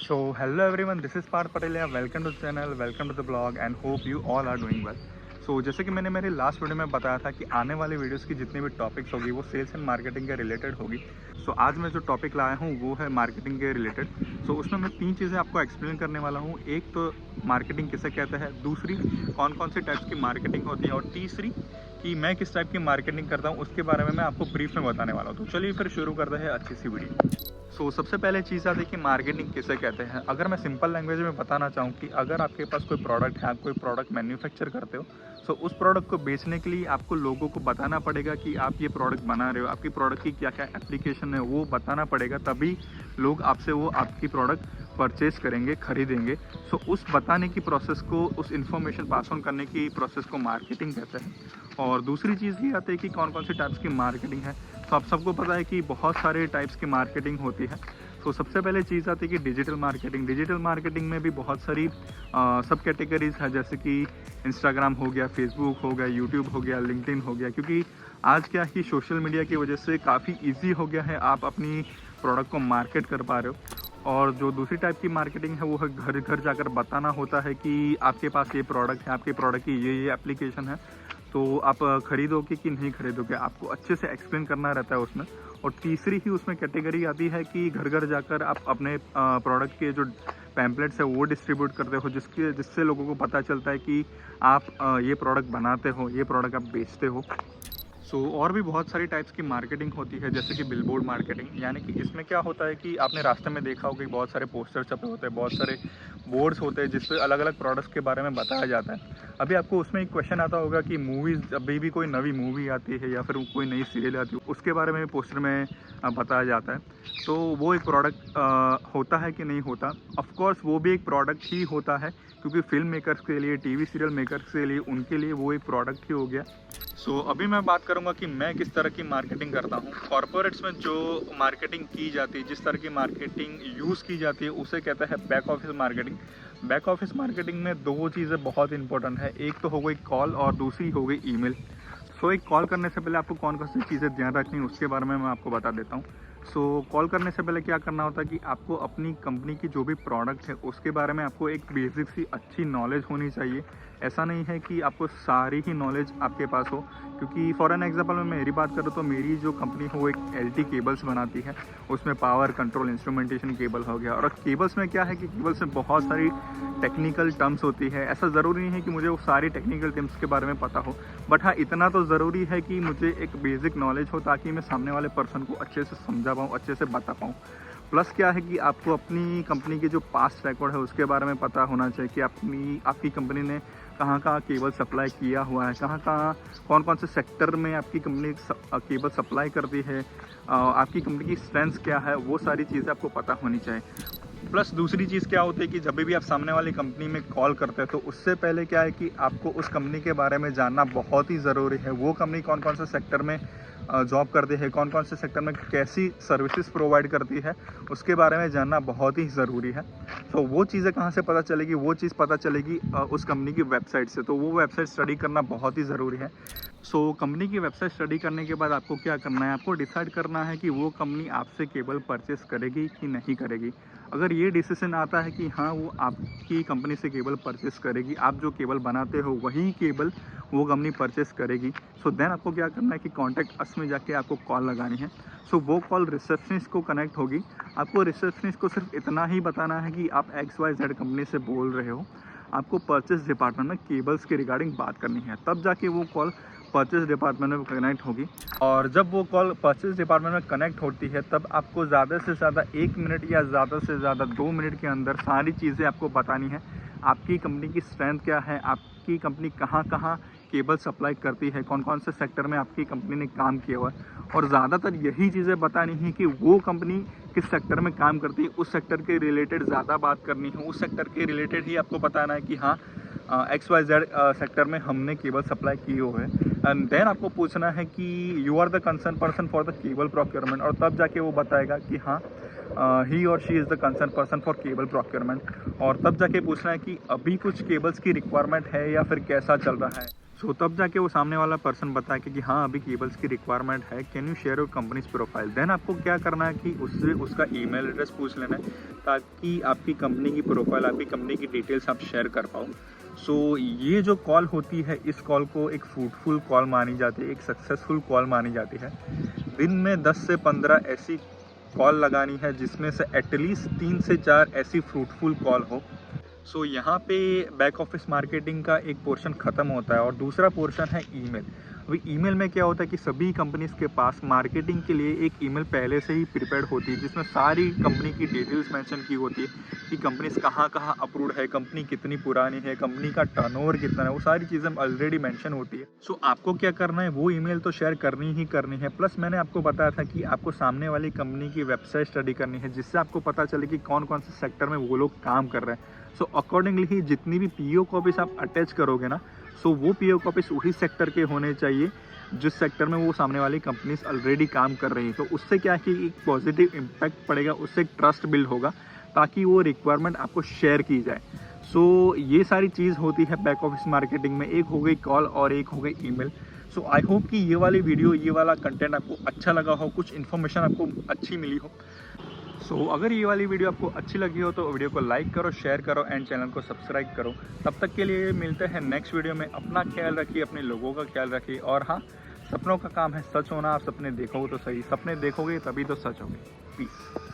So hello everyone, this is Parth Patel. Welcome to the channel, welcome to the blog and hope you all are doing well. So जैसे कि मैंने मेरे last video में बताया था कि आने वाली वीडियोस की जितनी भी टॉपिक्स होगी वो सेल्स एंड मार्केटिंग के रिलेटेड होगी। सो आज मैं जो टॉपिक लाया हूँ वो है मार्केटिंग के रिलेटेड। सो उसमें मैं तीन चीज़ें आपको एक्सप्लेन करने वाला हूँ। एक तो मार्केटिंग किसे कहते हैं, दूसरी कौन कौन से टाइप्स की मार्केटिंग होती है और तीसरी कि मैं किस टाइप की मार्केटिंग करता हूँ उसके बारे में मैं आपको ब्रीफ में बताने वाला हूँ। तो चलिए फिर शुरू करते हैं अच्छी सी वीडियो। सबसे पहले चीज़ आती है कि मार्केटिंग किसे कहते हैं। अगर मैं सिंपल लैंग्वेज में बताना चाहूँ कि अगर आपके पास कोई प्रोडक्ट है, आप कोई प्रोडक्ट मैन्युफैक्चर करते हो, उस प्रोडक्ट को बेचने के लिए आपको लोगों को बताना पड़ेगा कि आप ये प्रोडक्ट बना रहे हो, आपकी प्रोडक्ट की क्या क्या एप्लीकेशन है वो बताना पड़ेगा, तभी लोग आपसे वो आपकी प्रोडक्ट परचेज करेंगे, खरीदेंगे। उस बताने की प्रोसेस को, उस इन्फॉर्मेशन पास ऑन करने की प्रोसेस को मार्केटिंग कहते हैं। और दूसरी चीज़ ये आती है कि कौन कौन सी टाइप्स की मार्केटिंग है। आप सबको पता है कि बहुत सारे टाइप्स की मार्केटिंग होती है। सबसे पहले चीज़ आती है कि डिजिटल मार्केटिंग। डिजिटल मार्केटिंग में भी बहुत सारी सब कैटेगरीज है, जैसे कि इंस्टाग्राम हो गया, फेसबुक हो गया, यूट्यूब हो गया, लिंक्डइन हो गया। क्योंकि आज क्या है कि सोशल मीडिया की वजह से काफ़ी ईजी हो गया है, आप अपनी प्रोडक्ट को मार्केट कर पा रहे हो। और जो दूसरी टाइप की मार्केटिंग है वो है घर घर जाकर बताना होता है कि आपके पास ये प्रोडक्ट है, आपके प्रोडक्ट की ये एप्लीकेशन है, तो आप खरीदोगे कि नहीं खरीदोगे, आपको अच्छे से एक्सप्लेन करना रहता है उसमें। और तीसरी ही उसमें कैटेगरी आती है कि घर घर जाकर आप अपने प्रोडक्ट के जो पैम्पलेट्स है वो डिस्ट्रीब्यूट करते हो, जिससे लोगों को पता चलता है कि आप ये प्रोडक्ट बनाते हो, ये प्रोडक्ट आप बेचते हो। और भी बहुत सारी टाइप्स की मार्केटिंग होती है, जैसे कि बिलबोर्ड मार्केटिंग। यानी कि इसमें क्या होता है कि आपने रास्ते में देखा होगा कि बहुत सारे पोस्टर छपे होते हैं, बहुत सारे बोर्ड्स होते हैं जिस पे अलग अलग प्रोडक्ट्स के बारे में बताया जाता है। अभी आपको उसमें एक क्वेश्चन आता होगा कि मूवीज़, अभी भी कोई नई मूवी आती है या फिर कोई नई सीरियल आती है, उसके बारे में पोस्टर में बताया जाता है। तो वो एक प्रोडक्ट होता है कि नहीं होता? ऑफकोर्स वो भी एक प्रोडक्ट ही होता है, क्योंकि फिल्म मेकर्स के लिए, टीवी सीरियल मेकर्स के लिए, उनके लिए वो एक प्रोडक्ट ही हो गया। अभी मैं बात करूंगा कि मैं किस तरह की मार्केटिंग करता हूं। कॉर्पोरेट्स में जो मार्केटिंग की जाती है, जिस तरह की मार्केटिंग यूज़ की जाती है, उसे कहता है back office marketing. Back office marketing में दो चीज़ें बहुत इंपॉर्टेंट है, एक तो हो गई कॉल और दूसरी हो गई ईमेल। एक कॉल करने से पहले आपको कौन कौन सी चीज़ें ध्यान रखनी है उसके बारे में मैं आपको बता देता हूँ। कॉल करने से पहले क्या करना होता है कि आपको अपनी कंपनी की जो भी प्रोडक्ट है उसके बारे में आपको एक बेसिक सी अच्छी नॉलेज होनी चाहिए। ऐसा नहीं है कि आपको सारी ही नॉलेज आपके पास हो, क्योंकि फॉर एन एग्जांपल में मेरी बात करूँ तो मेरी जो कंपनी है वो एक LT केबल्स बनाती है। उसमें पावर कंट्रोल इंस्ट्रूमेंटेशन केबल हो गया। और केबल्स में क्या है कि केबल्स में बहुत सारी टेक्निकल टर्म्स होती है। ऐसा ज़रूरी नहीं है कि मुझे वो सारी टेक्निकल टर्म्स के बारे में पता हो, बट हाँ, इतना तो ज़रूरी है कि मुझे एक बेसिक नॉलेज हो, ताकि मैं सामने वाले पर्सन को अच्छे से समझा पाऊँ, अच्छे से बता पाऊँ। प्लस क्या है कि आपको अपनी कंपनी के जो पास्ट रिकॉर्ड है उसके बारे में पता होना चाहिए कि आपकी कंपनी ने कहाँ कहाँ केबल सप्लाई किया हुआ है, कहाँ कहाँ कौन कौन से सेक्टर में आपकी कंपनी केबल सप्लाई करती है, आपकी कंपनी की स्ट्रेंथ क्या है, वो सारी चीज़ें आपको पता होनी चाहिए। प्लस दूसरी चीज़ क्या होती है कि जब भी आप सामने वाली कंपनी में कॉल करते हैं तो उससे पहले क्या है कि आपको उस कंपनी के बारे में जानना बहुत ही ज़रूरी है। वो कंपनी कौन कौन से सेक्टर में जॉब करती है, कौन कौन से सेक्टर में कैसी सर्विसेज प्रोवाइड करती है, उसके बारे में जानना बहुत ही ज़रूरी है। वो चीज़ें कहाँ से पता चलेगी? वो चीज़ पता चलेगी उस कंपनी की वेबसाइट से। तो वो वेबसाइट स्टडी करना बहुत ही ज़रूरी है। कंपनी की वेबसाइट स्टडी करने के बाद आपको क्या करना है, आपको डिसाइड करना है कि वो कंपनी आपसे केबल परचेस करेगी कि नहीं करेगी। अगर ये डिसीजन आता है कि हाँ, वो आपकी कंपनी से केबल परचेस करेगी, आप जो केबल बनाते हो वही केबल वो कंपनी परचेस करेगी, देन आपको क्या करना है कि कॉन्टैक्ट अस में जाके आपको कॉल लगानी है। वो कॉल रिसेप्शनिस्ट को कनेक्ट होगी। आपको रिसेप्शनिस्ट को सिर्फ इतना ही बताना है कि आप XYZ कंपनी से बोल रहे हो, आपको परचेस डिपार्टमेंट में केबल्स के रिगार्डिंग बात करनी है। तब जाके वो कॉल परचेस डिपार्टमेंट में कनेक्ट होगी। और जब वो कॉल परचेस डिपार्टमेंट में कनेक्ट होती है तब आपको ज़्यादा से ज़्यादा 1 मिनट या ज़्यादा से ज़्यादा 2 मिनट के अंदर सारी चीज़ें आपको बतानी है। आपकी कंपनी की स्ट्रेंथ क्या है, आपकी कंपनी कहाँ कहाँ केबल सप्लाई करती है, कौन कौन से सेक्टर में आपकी कंपनी ने काम किया हुआ है। और ज़्यादातर यही चीज़ें बतानी है कि वो कंपनी किस सेक्टर में काम करती है, उस सेक्टर के रिलेटेड ज़्यादा बात करनी है। उस सेक्टर के रिलेटेड ही आपको बताना है कि हाँ, XYZ सेक्टर में हमने केबल सप्लाई की हुए है। एंड देन आपको पूछना है कि you are the concern person for the cable procurement, और तब जाके वो बताएगा कि हाँ, ही और she is the concern person for cable procurement. और तब जाके पूछना है कि अभी कुछ केबल्स की रिक्वायरमेंट है या फिर कैसा चल रहा है। सो तब जाके वो सामने वाला पर्सन बताए कि हाँ अभी केबल्स की रिक्वायरमेंट है, can you share your company's profile. Then आपको क्या करना है कि उससे उसका ईमेल एड्रेस पूछ लेना है ताकि आपकी कंपनी की प्रोफाइल, आपकी कंपनी की डिटेल्स आप शेयर कर पाओ। सो ये जो कॉल होती है, इस कॉल को एक फ्रूटफुल कॉल मानी जाती है, एक सक्सेसफुल कॉल मानी जाती है। दिन में 10 से 15 ऐसी कॉल लगानी है जिसमें से एटलीस्ट 3 से 4 ऐसी फ्रूटफुल कॉल हो। सो यहाँ पे बैक ऑफिस मार्केटिंग का एक पोर्शन ख़त्म होता है और दूसरा पोर्शन है ईमेल। अभी ईमेल में क्या होता है कि सभी कंपनीज़ के पास मार्केटिंग के लिए एक ईमेल पहले से ही प्रिपेयर्ड होती है जिसमें सारी कंपनी की डिटेल्स मेंशन की होती है कि कंपनीज कहाँ कहाँ अप्रूव्ड है, कंपनी कितनी पुरानी है, कंपनी का टर्नओवर कितना है, वो सारी चीज़ें ऑलरेडी मेंशन होती है। सो आपको क्या करना है, वो ईमेल तो शेयर करनी ही करनी है। प्लस मैंने आपको बताया था कि आपको सामने वाली कंपनी की वेबसाइट स्टडी करनी है जिससे आपको पता चले कि कौन कौन से सेक्टर में वो लोग काम कर रहे हैं। सो अकॉर्डिंगली ही जितनी भी पीओ कॉपीज आप अटैच करोगे ना, सो वो पीओ कॉपीज वही सेक्टर के होने चाहिए जिस सेक्टर में वो सामने वाली कंपनीज ऑलरेडी काम कर रही हैं। तो उससे क्या है कि एक पॉजिटिव इम्पैक्ट पड़ेगा, उससे एक ट्रस्ट बिल्ड होगा ताकि वो रिक्वायरमेंट आपको शेयर की जाए। सो ये सारी चीज़ होती है बैक ऑफिस मार्केटिंग में। एक हो गई कॉल और एक हो गई ईमेल। सो आई होप कि ये वाली वीडियो, ये वाला कंटेंट आपको अच्छा लगा हो, कुछ इन्फॉर्मेशन आपको अच्छी मिली हो। सो अगर ये वाली वीडियो आपको अच्छी लगी हो तो वीडियो को लाइक करो, शेयर करो एंड चैनल को सब्सक्राइब करो। तब तक के लिए मिलते हैं नेक्स्ट वीडियो में। अपना ख्याल रखिए, अपने लोगों का ख्याल रखिए और हाँ, सपनों का काम है सच होना। आप सपने देखोगे तो सही, सपने देखोगे तभी तो सच होगे। पीस।